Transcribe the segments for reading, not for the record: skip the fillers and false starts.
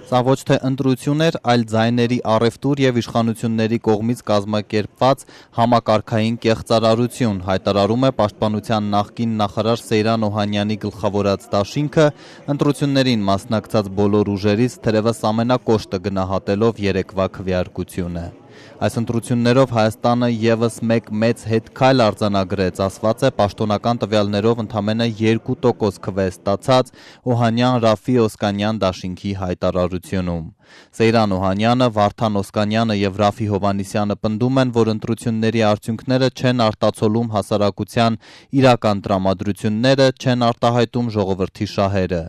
Սա ոչ թե ընտրություն էր, այլ ձայների առևտուր եւ իշխանությունների կողմից կազմակերպված համակարգային կեղծարարություն, հայտարարում է Պաշտպանության նախկին նախարար Սեյրան Օհանյանի գլխավորած դաշինքը, ընտրություններին մասնակցած բոլոր ուժերից թերևս ամենակոշտը գնահատելով երեկվա քվեարկությունը։ Այս ընտրություններով Հայաստանը եւս մեկ մեծ հետքայլ արձանագրեց, ասված է պաշտոնական տվյալներով ընդամենը 2% քվե ստացած Օհանյան Ռաֆի Օսկանյան դաշինքի հայտարարությունում։ Սեյրան Օհանյանը, Վարդան Օսկանյանը եւ Ռաֆի Հովհաննիսյանը պնդում են, որ ընտրությունների արդյունքները չեն արտացոլում հասարակության իրական տրամադրությունները, չեն արտահայտում ժողովրդի շահերը։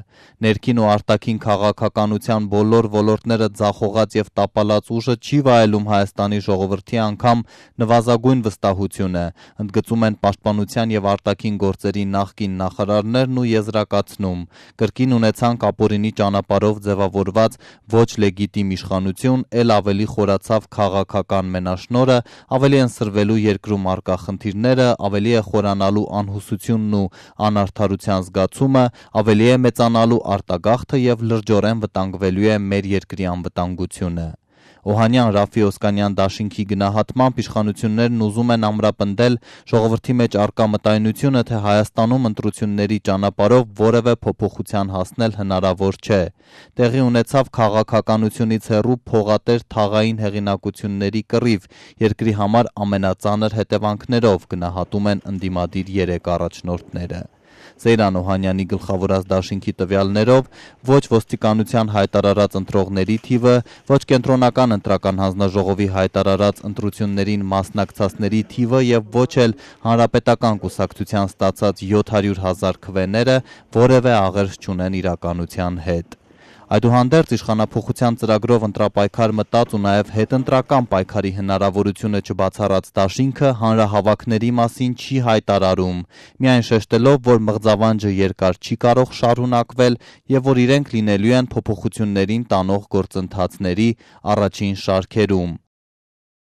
Ներքին ու արտաքին քաղաքականության բոլոր ոլորտները ձախողած եւ տապալած ուժը չի վայելում Հայաստանի ժողովրդի անգամ նվազագույն վստահությունը, ընդգծում են Պաշտպանության եւ արտաքին գործերի նախկին նախարարներն ու եզրակացնում. կրկին ունեցանք ապօրինի ճանապարհով ձևավորված ոչ լեգիտիմ իշխանություն, էլ ավելի խորացավ քաղաքական մենաշնորհը, ավելի են սրվելու երկրում առկա խնդիրները, ավելի է խորանալու անհուսությունն ու անարդարության զգացումը, ավելի է մեծանալու արտագաղթը եւ լրջորեն վտանգվելու է մեր երկրի անվտանգությունը։ Օհանյան Ռաֆի Օսկանյան դաշինքի գնահատմամբ իշխանություններն ուզում են ամրապնդել ժողովրդի մեջ առկա մտայնությունը, թե Հայաստանում ընտրությունների ճանապարհով որևէ փոփոխության հասնել հնարավոր չէ։ Տեղի ունեցավ քաղաքականությունից հեռու փողատեր թաղային հեղինակությունների կռիվ, երկրի համար ամենածանր հետևանքներով, գնահատում են ընդդիմադիր 3 առաջնորդները։ Սեյրան Օհանյանի գլխավորած դաշինքի տվյալներով ոչ ոստիկանության հայտարարած ընտրողների թիվը, ոչ կենտրոնական ընտրական հանձնաժողովի հայտարարած ընտրություններին մասնակցածների թիվը եւ ոչ էլ հանրապետական կուսակցության ստացած 700,000 քվեները որևէ աղերս չունեն իրականության հետ։ Այդուհանդերձ իշխանափոխության ծրագրով ընտրապայքար մտած ու նաև հետընտրական պայքարի հնարավորությունը չբացառած դաշինքը հանրահավաքների մասին չի հայտարարում, միայն շեշտելով, որ մղձավանջը երկար չի կարող շարունակվել եւ որ իրենք լինելու են փոփոխություններին տանող գործընթացների առաջին շարքերում։